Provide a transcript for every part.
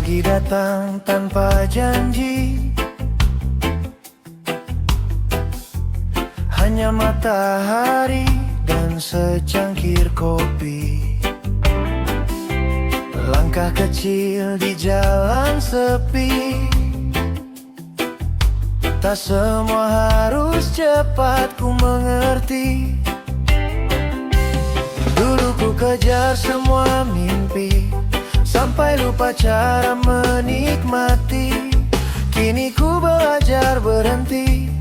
Pagi datang tanpa janji, hanya matahari dan secangkir kopi. Langkah kecil di jalan sepi, tak semua harus cepat, ku mengerti. Dulu ku kejar semua mimpi, sampai lupa cara menikmati. Kini ku belajar berhenti,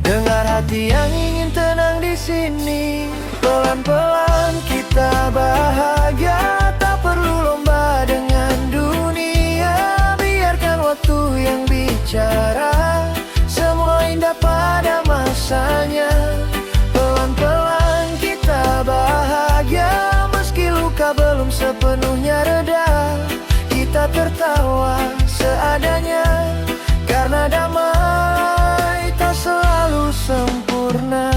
dengar hati yang ingin tenang di sini. Pelan-pelan kita bahagia, tak perlu lomba dengan dunia. Biarkan waktu yang bicara, semua indah pada masanya. Pelan-pelan kita bahagia, meski luka belum sepenuhnya reda. Kita tertawa seadanya, karena damai tak selalu sempurna.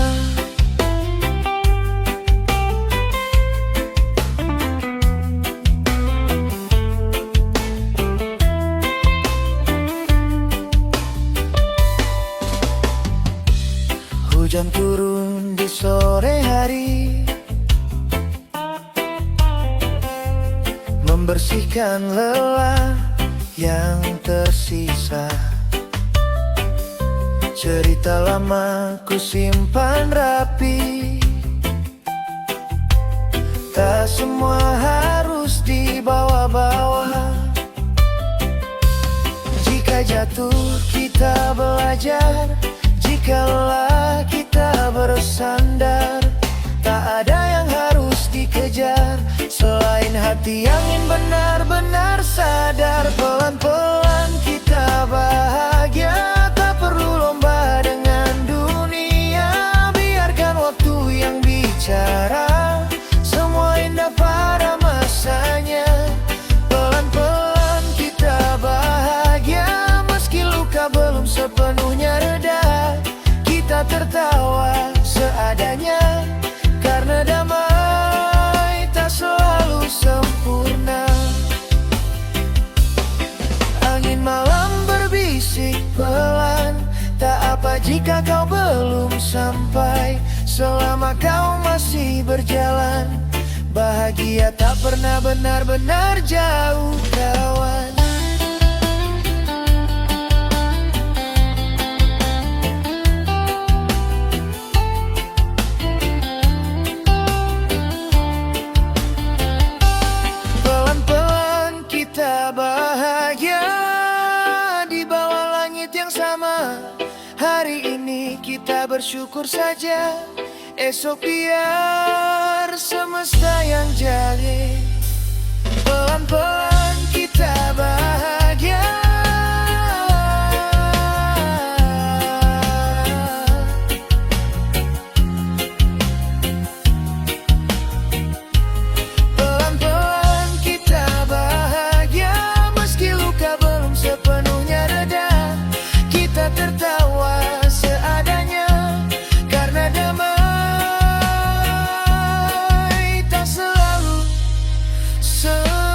Hujan turun di sore hari, membersihkan lelah yang tersisa. Cerita lama ku simpan rapi, tak semua harus dibawa-bawa. Jika jatuh kita belajar, jika lelah kita bersandar. Tak ada yang harus dikejar selain hati yang ingin benar-benar sadar. Pelan-pelan kita bahagia, tak perlu lomba dengan dunia. Biarkan waktu yang bicara, semua indah pada masanya. Pelan-pelan kita bahagia, meski luka belum sepenuhnya reda. Kita tertawa seadanya, karena damai tak selalu sempurna. Angin malam berbisik pelan, tak apa jika kau belum sampai. Selama kau masih berjalan, bahagia tak pernah benar-benar jauh, kawan. Bahagia di bawah langit yang sama. Hari ini kita bersyukur saja, esok biar semesta yang jaga. Pelan-pelan kita bahagia, tertawa seadanya, karena damai tak selalu sempurna.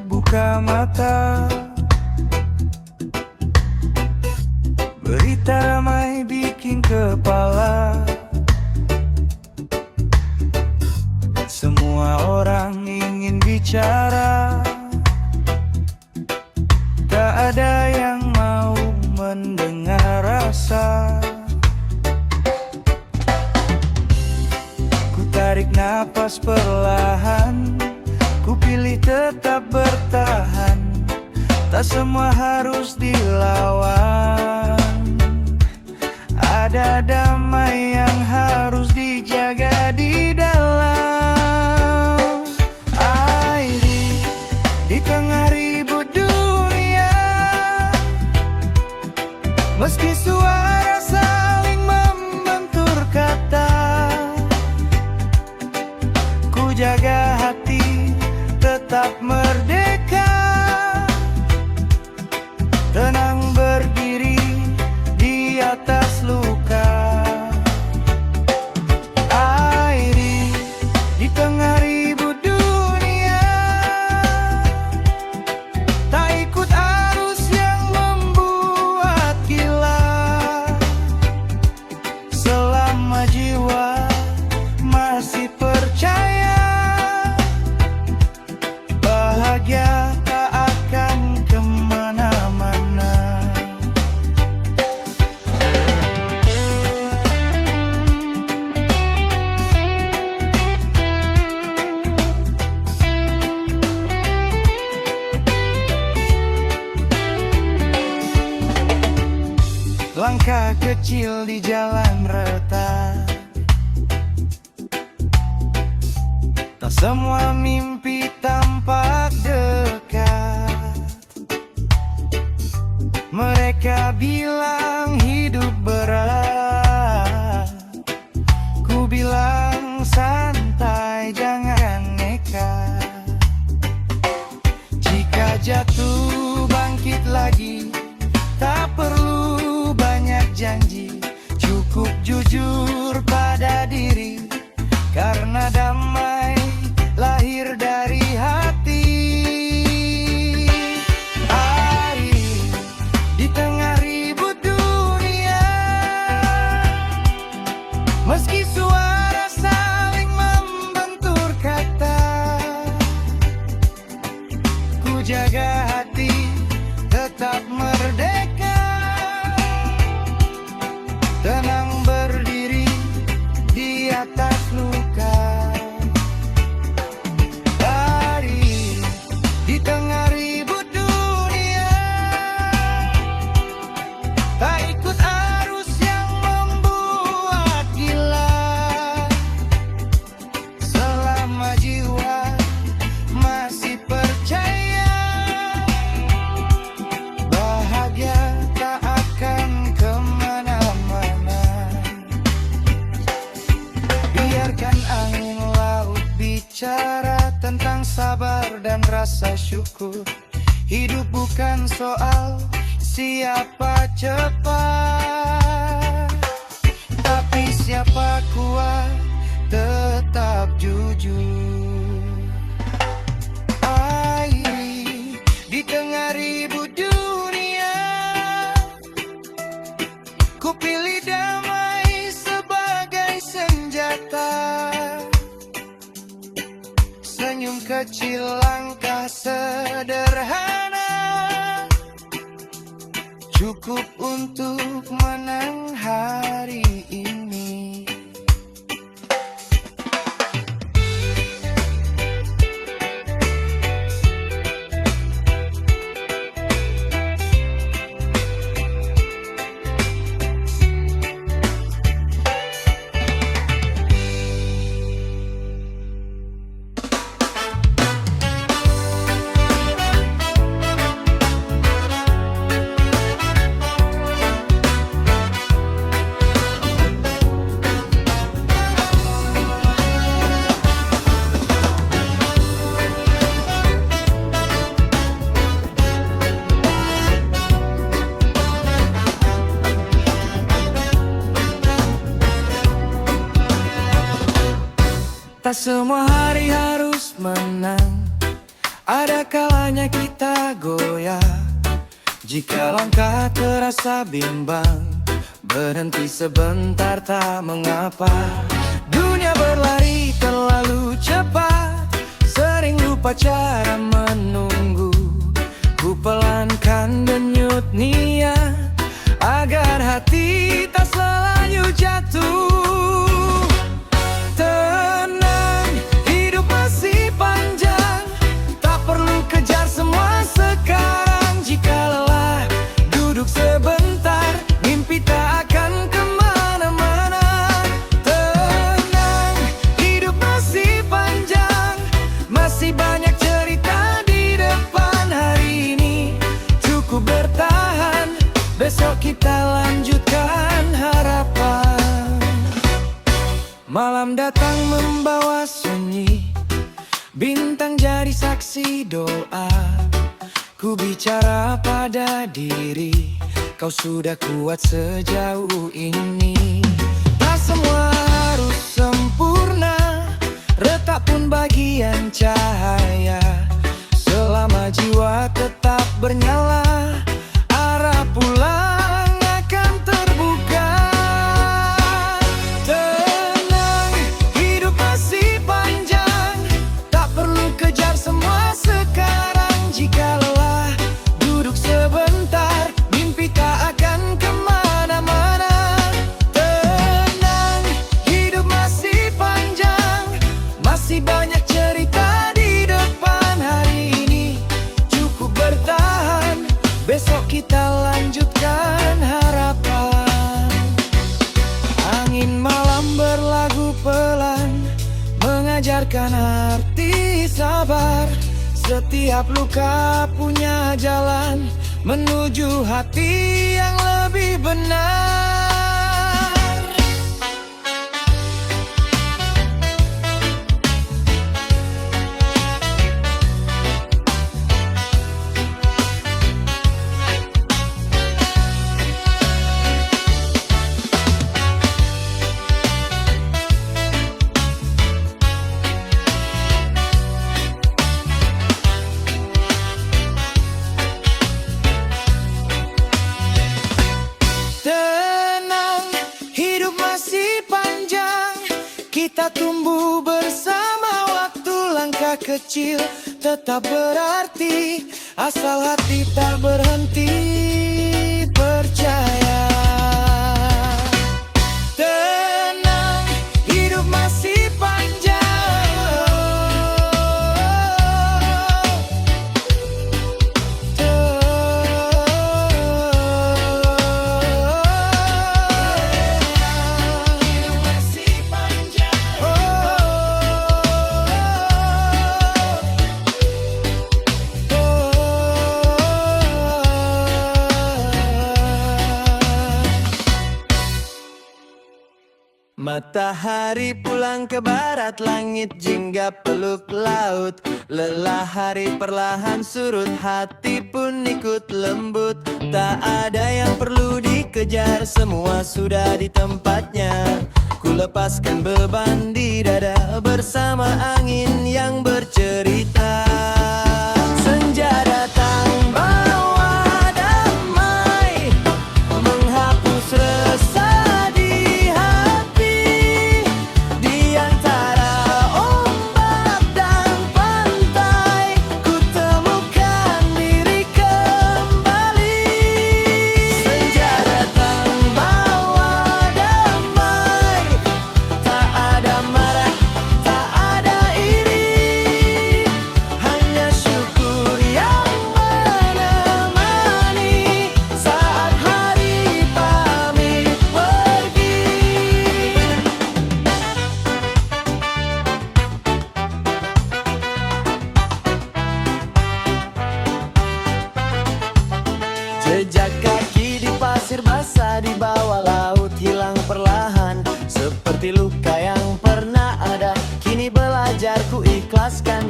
Buka mata, berita ramai bikin kepala. Semua orang ingin bicara, tak ada yang mau mendengar rasa. Ku tarik napas perlahan, ku pilih tetap bertahan. Tak semua harus dilawan, ada damai yang harus dijaga di dalam. Airi di tengah ribut dunia, meski suara saling membentuk. Langkah kecil di jalan retak. Tak semua mimpi tampak dekat. Mereka bilang hidup berat. Ku bilang santai, jangan nekat. Jika jatuh bangkit lagi, tak perlu banyak janji. Cukup jujur pada diri, karena damai lahir dari hati. Hari di tengah ribut dunia, meski suara saling membentur kata, ku jaga hati tetap merdeka. Tenang berdiri di atas luka. Hari di tengah ribut dunia, tak ikut arus yang membuat gila. Selama jiwa masih percaya, bahagia tak akan kemana-mana. Biarkan angin laut bicara tentang sabar dan rasa syukur. Hidup bukan soal siapa cepat, tapi siapa kuat tetap jujur. Air di tengah ribut dunia, ku pilih damai sebagai senjata. Senyum kecil, langkah sederhana, cukup untuk menang hari ini. Tak semua hari harus menang, ada kalanya kita goyah. Jika langkah terasa bimbang, berhenti sebentar tak mengapa. Dunia berlari terlalu cepat, sering lupa cara menunggu. Ku pelankan denyut niat, agar hati tak selalu jatuh. Kejar semua sekarang. Jika lelah, duduk sebentar, mimpi tak akan kemana-mana. Tenang, hidup masih panjang, masih banyak cerita di depan. Hari ini cukup bertahan, besok kita lanjutkan harapan. Malam datang membawa sunyi, bintang jadi saksi doa. Ku bicara pada diri, kau sudah kuat sejauh ini. Tak semua harus sempurna, retak pun bagian cahaya. Selama jiwa tetap bernyala, arah pulang akan terbuka. Tenang, hidup masih panjang, tak perlu kejar semua sekarang. Jika lelah, duduk sebentar, mimpi tak akan kemana-mana. Tenang, hidup masih panjang, masih banyak cerita di depan. Hari ini cukup bertahan, akan arti sabar. Setiap luka punya jalan menuju hati yang lebih benar. Kita tumbuh bersama, waktu langkah kecil tetap berarti, asal hati tak berhenti percaya. Tenang, hidup masih panjang. Matahari pulang ke barat, langit jingga peluk laut. Lelah hari perlahan surut, hati pun ikut lembut. Tak ada yang perlu dikejar, semua sudah di tempatnya. Ku lepaskan beban di dada bersama angin yang bercerita. Senja datang bawa damai, menghapus resah. Jejak kaki di pasir basah, di bawah laut hilang perlahan. Seperti luka yang pernah ada, kini belajar ku ikhlaskan.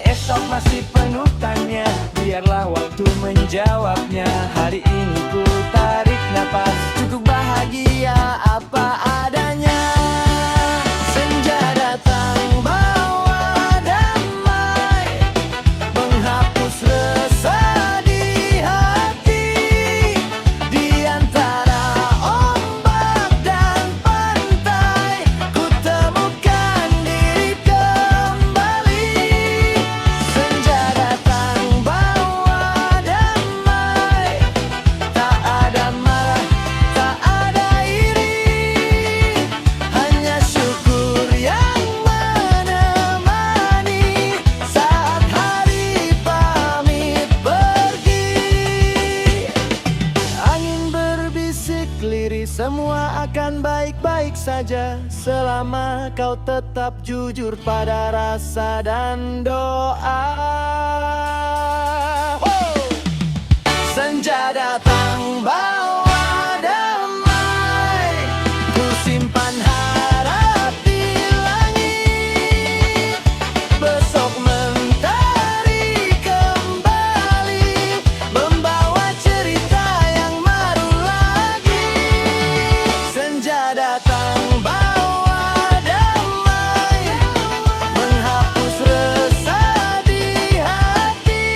Esok masih penuh tanya, biarlah waktu menjawabnya. Hari ini ku tarik napas, cukup bahagia apa adanya. Senja datang bawa damai, menghapus resah. Semua akan baik-baik saja selama kau tetap jujur pada rasa dan doa. Senja datang bawa damai, ku simpan harap di langit. Besok mentari kembali, membawa cerita yang baru lagi. Senja datang bawa damai, menghapus resah di hati.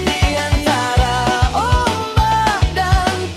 Di antara ombak dan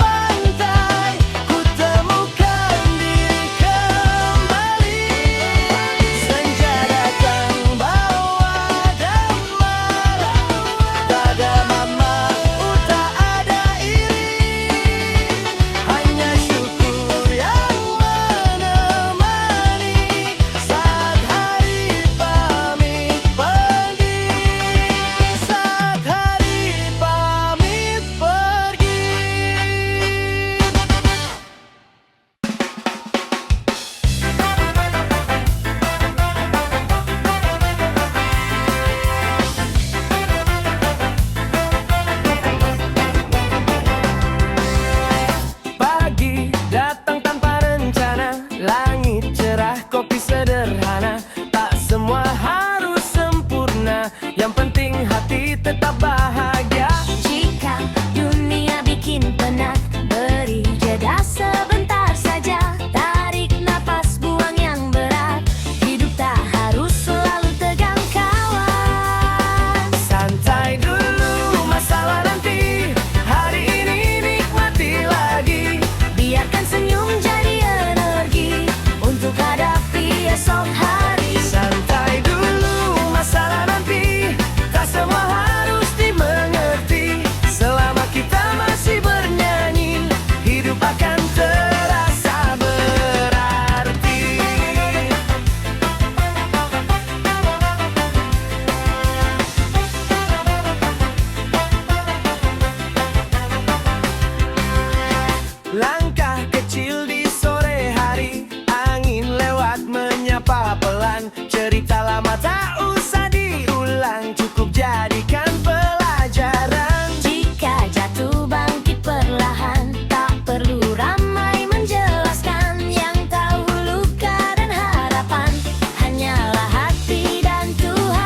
Langkah kecil di sore hari, angin lewat menyapa pelan. Cerita lama tak usah diulang, cukup jadikan pelajaran. Jika jatuh bangkit perlahan, tak perlu ramai menjelaskan. Yang tahu luka dan harapan hanyalah hati dan Tuhan.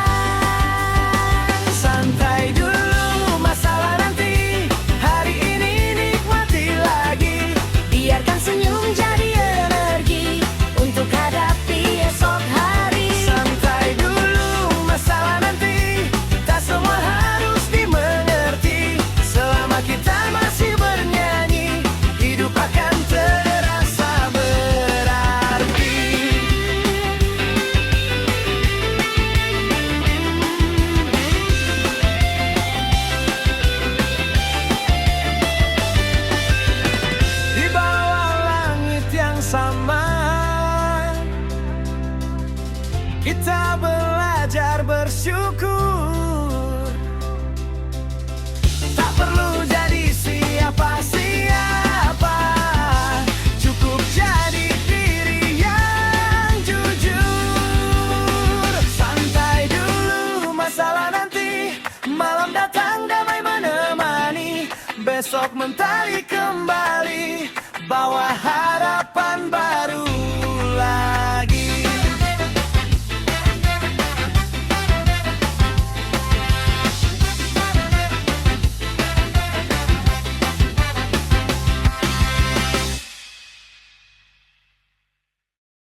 Santai dulu masalah nanti, hari ini nikmati lagi. Biarkan senyum jadi energi untuk hadapi esok hari. Santai dulu masalah nanti, tak semua harus dimengerti. Selama kita masih bernyanyi, hidup akan terasa berarti. Di bawah langit yang sama, kita belajar bersyukur. Tak perlu jadi siapa-siapa, cukup jadi diri yang jujur. Santai dulu masalah nanti, malam datang damai menemani. Besok mentari kembali, bawa